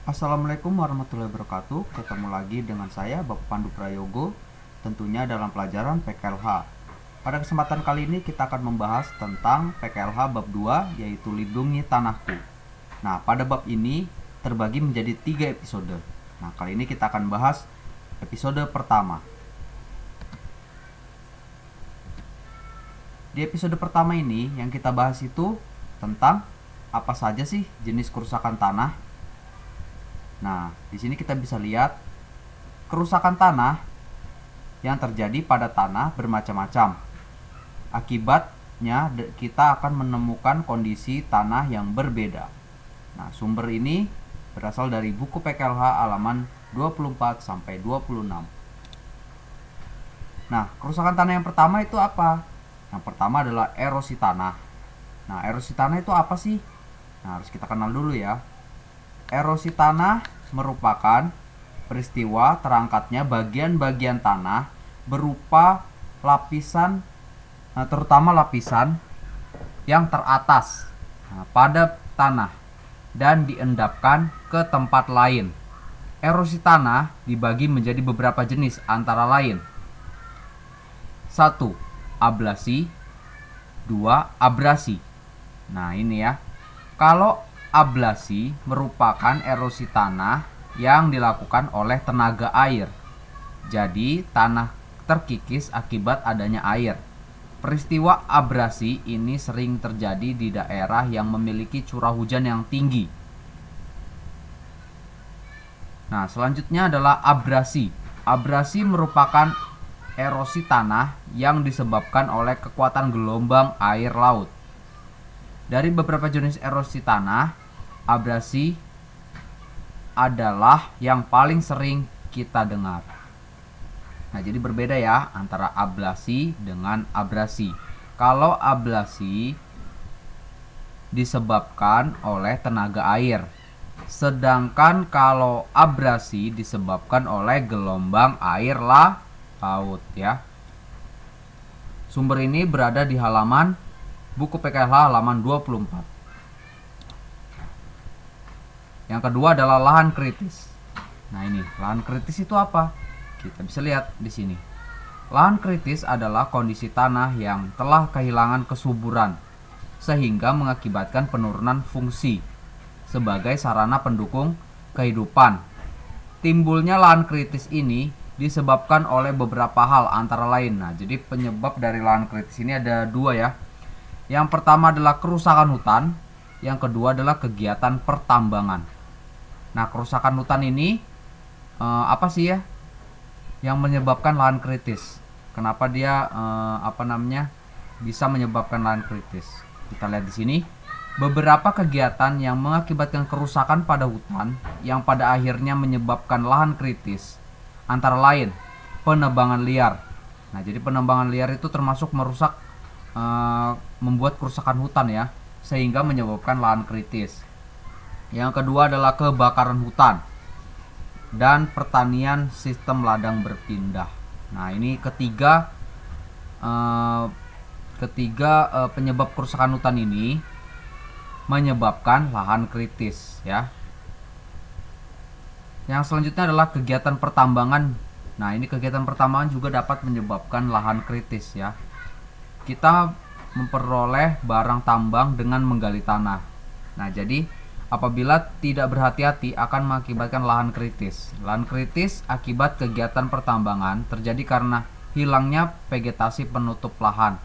Assalamualaikum warahmatullahi wabarakatuh. Ketemu lagi dengan saya Bapak Pandu Prayogo, tentunya dalam pelajaran PKLH. Pada kesempatan kali ini kita akan membahas tentang PKLH bab 2, yaitu Lindungi Tanahku. Nah, pada bab ini terbagi menjadi 3 episode. Nah, kali ini kita akan bahas episode pertama. Di episode pertama ini yang kita bahas itu tentang apa saja sih jenis kerusakan tanah. Nah, di sini kita bisa lihat kerusakan tanah yang terjadi pada tanah bermacam-macam. Akibatnya kita akan menemukan kondisi tanah yang berbeda. Nah, sumber ini berasal dari buku PKLH halaman 24 sampai 26. Nah, kerusakan tanah yang pertama itu apa? Yang pertama adalah erosi tanah. Nah, erosi tanah itu apa sih? Nah, harus kita kenal dulu ya. Erosi tanah merupakan peristiwa terangkatnya bagian-bagian tanah berupa lapisan, terutama lapisan yang teratas pada tanah dan diendapkan ke tempat lain. Erosi tanah dibagi menjadi beberapa jenis antara lain: 1. Ablasi. 2. Abrasi. Nah, ini ya. Kalau ablasi merupakan erosi tanah yang dilakukan oleh tenaga air. Jadi, tanah terkikis akibat adanya air. Peristiwa abrasi ini sering terjadi di daerah yang memiliki curah hujan yang tinggi. Nah, selanjutnya adalah abrasi. Abrasi merupakan erosi tanah yang disebabkan oleh kekuatan gelombang air laut. Dari beberapa jenis erosi tanah, abrasi adalah yang paling sering kita dengar. Nah, jadi berbeda ya antara ablasi dengan abrasi. Kalau ablasi disebabkan oleh tenaga air, sedangkan kalau abrasi disebabkan oleh gelombang air laut ya. Sumber ini berada di halaman buku PKLH halaman 24. Yang kedua adalah lahan kritis. Nah, ini lahan kritis itu apa? Kita bisa lihat di sini. Lahan kritis adalah kondisi tanah yang telah kehilangan kesuburan sehingga mengakibatkan penurunan fungsi sebagai sarana pendukung kehidupan. Timbulnya lahan kritis ini disebabkan oleh beberapa hal antara lain. Nah, jadi penyebab dari lahan kritis ini ada dua ya. Yang pertama adalah kerusakan hutan, yang kedua adalah kegiatan pertambangan. Nah, kerusakan hutan ini apa sih ya yang menyebabkan lahan kritis? Kenapa dia bisa menyebabkan lahan kritis? Kita lihat di sini. Beberapa kegiatan yang mengakibatkan kerusakan pada hutan yang pada akhirnya menyebabkan lahan kritis antara lain penebangan liar. Nah, jadi penebangan liar itu termasuk merusak, membuat kerusakan hutan ya, sehingga menyebabkan lahan kritis. Yang kedua adalah kebakaran hutan dan pertanian sistem ladang berpindah. Nah, ini ketiga penyebab kerusakan hutan ini menyebabkan lahan kritis ya. Yang selanjutnya adalah kegiatan pertambangan. Nah, ini kegiatan pertambangan juga dapat menyebabkan lahan kritis ya. Kita memperoleh barang tambang dengan menggali tanah. Nah, jadi apabila tidak berhati-hati akan mengakibatkan lahan kritis. Lahan kritis akibat kegiatan pertambangan terjadi karena hilangnya vegetasi penutup lahan,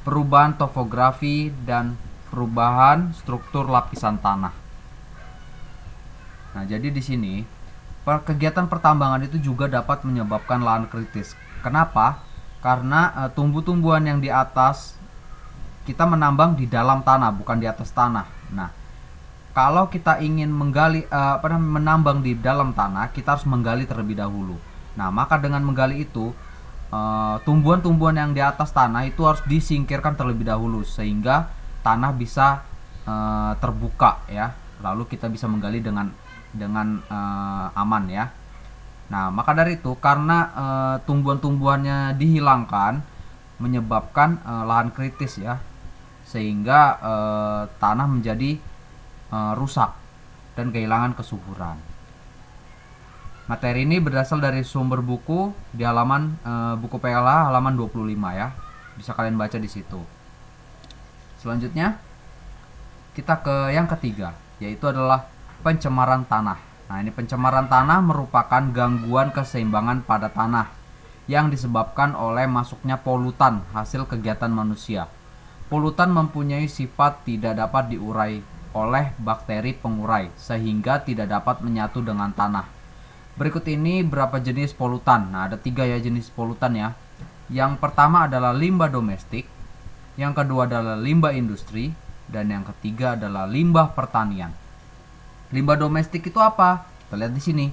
perubahan topografi, dan perubahan struktur lapisan tanah. Nah, jadi di sini kegiatan pertambangan itu juga dapat menyebabkan lahan kritis. Kenapa? Karena tumbuh-tumbuhan yang di atas, kita menambang di dalam tanah, bukan di atas tanah. Nah, kalau kita ingin menambang di dalam tanah, kita harus menggali terlebih dahulu. Nah, maka dengan menggali itu, tumbuhan-tumbuhan yang di atas tanah itu harus disingkirkan terlebih dahulu sehingga tanah bisa terbuka ya. Lalu kita bisa menggali dengan aman ya. Nah, maka dari itu karena tumbuhan-tumbuhannya dihilangkan menyebabkan lahan kritis ya, sehingga tanah menjadi rusak dan kehilangan kesuburan. Materi ini berasal dari sumber buku di halaman buku PLA halaman 25 ya. Bisa kalian baca di situ. Selanjutnya kita ke yang ketiga, yaitu adalah pencemaran tanah. Nah, ini pencemaran tanah merupakan gangguan keseimbangan pada tanah yang disebabkan oleh masuknya polutan hasil kegiatan manusia. Polutan mempunyai sifat tidak dapat diurai oleh bakteri pengurai sehingga tidak dapat menyatu dengan tanah. Berikut ini berapa jenis polutan. Nah, ada 3 ya jenis polutan ya. Yang pertama adalah limbah domestik, yang kedua adalah limbah industri, dan yang ketiga adalah limbah pertanian. Limbah domestik itu apa? Kita lihat di sini.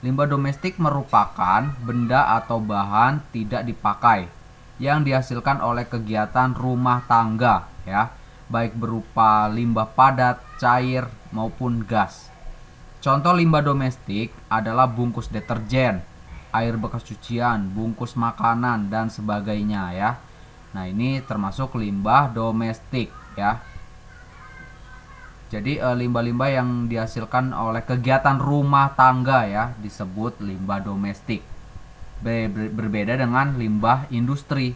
Limbah domestik merupakan benda atau bahan tidak dipakai yang dihasilkan oleh kegiatan rumah tangga ya, baik berupa limbah padat, cair maupun gas. Contoh limbah domestik adalah bungkus deterjen, air bekas cucian, bungkus makanan dan sebagainya ya. Nah, ini termasuk limbah domestik ya. Jadi limbah-limbah yang dihasilkan oleh kegiatan rumah tangga ya disebut limbah domestik. Berbeda dengan limbah industri.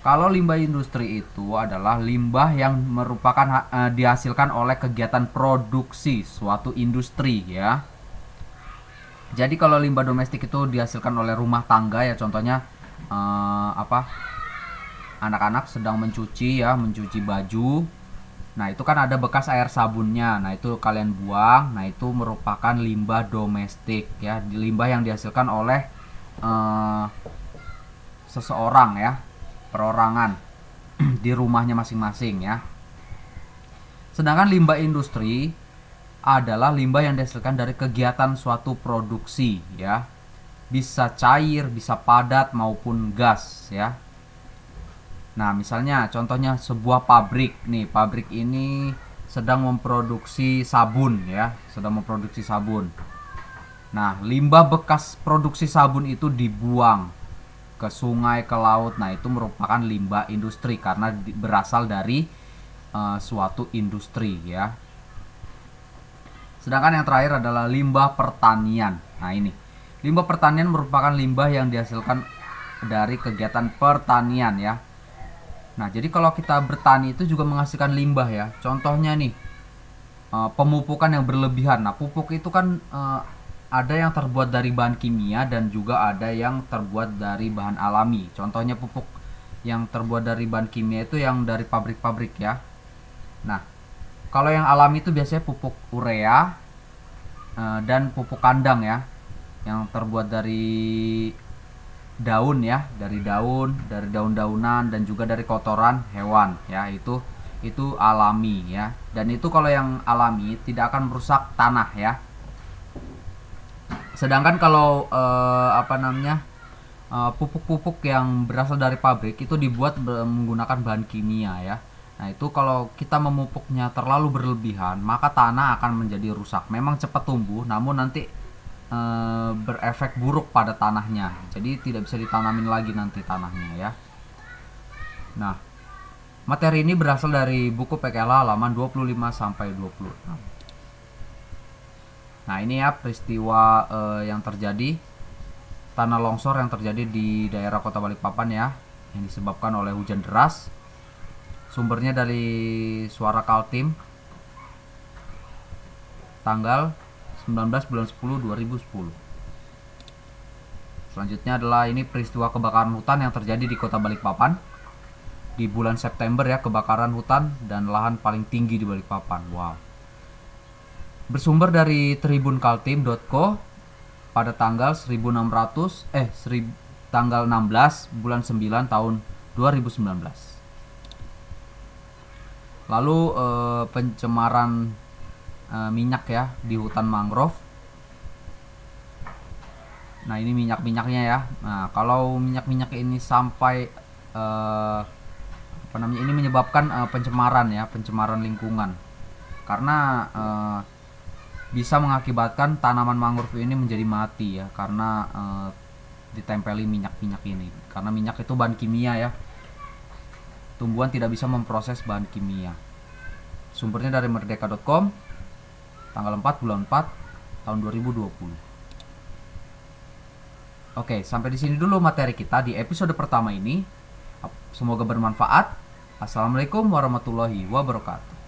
Kalau limbah industri itu adalah limbah yang merupakan dihasilkan oleh kegiatan produksi suatu industri ya. Jadi kalau limbah domestik itu dihasilkan oleh rumah tangga ya, contohnya anak-anak sedang mencuci baju. Nah, itu kan ada bekas air sabunnya. Nah, itu kalian buang. Nah, itu merupakan limbah domestik ya, limbah yang dihasilkan oleh seseorang ya, perorangan di rumahnya masing-masing ya. Sedangkan limbah industri adalah limbah yang dihasilkan dari kegiatan suatu produksi ya. Bisa cair, bisa padat maupun gas ya. Nah, misalnya contohnya sebuah pabrik nih, pabrik ini sedang memproduksi sabun ya, sedang memproduksi sabun. Nah, limbah bekas produksi sabun itu dibuang ke sungai, ke laut. Nah, itu merupakan limbah industri karena berasal dari suatu industri ya. Sedangkan yang terakhir adalah limbah pertanian. Nah, ini limbah pertanian merupakan limbah yang dihasilkan dari kegiatan pertanian ya. Nah, jadi kalau kita bertani itu juga menghasilkan limbah ya. Contohnya nih, pemupukan yang berlebihan. Nah, pupuk itu kan ada yang terbuat dari bahan kimia dan juga ada yang terbuat dari bahan alami. Contohnya pupuk yang terbuat dari bahan kimia itu yang dari pabrik-pabrik ya. Nah, kalau yang alami itu biasanya pupuk urea dan pupuk kandang ya, yang terbuat dari daun ya, dari daun-daunan dan juga dari kotoran hewan ya. Itu alami ya. Dan itu kalau yang alami tidak akan merusak tanah ya. Sedangkan kalau pupuk-pupuk yang berasal dari pabrik itu dibuat menggunakan bahan kimia ya. Nah, itu kalau kita memupuknya terlalu berlebihan, maka tanah akan menjadi rusak. Memang cepat tumbuh, namun nanti berefek buruk pada tanahnya. Jadi tidak bisa ditanamin lagi nanti tanahnya ya. Nah, materi ini berasal dari buku PKL halaman 25 sampai 26. Nah, ini ya peristiwa yang terjadi, tanah longsor yang terjadi di daerah Kota Balikpapan ya, yang disebabkan oleh hujan deras. Sumbernya dari Suara Kaltim tanggal 19 bulan 10 2010. Selanjutnya adalah ini peristiwa kebakaran hutan yang terjadi di Kota Balikpapan di bulan September ya, kebakaran hutan dan lahan paling tinggi di Balikpapan. Wow. Bersumber dari tribunkaltim.co pada tanggal tanggal 16 bulan 9 tahun 2019. Lalu pencemaran minyak ya di hutan mangrove. Nah, ini minyak-minyaknya ya. Nah, kalau minyak-minyak ini sampai ini menyebabkan pencemaran ya, pencemaran lingkungan. Karena bisa mengakibatkan tanaman mangrove ini menjadi mati ya, karena ditempeli minyak-minyak ini. Karena minyak itu bahan kimia ya. Tumbuhan tidak bisa memproses bahan kimia. Sumbernya dari merdeka.com. tanggal 4 bulan 4 tahun 2020. Oke, sampai di sini dulu materi kita di episode pertama ini. Semoga bermanfaat. Assalamualaikum warahmatullahi wabarakatuh.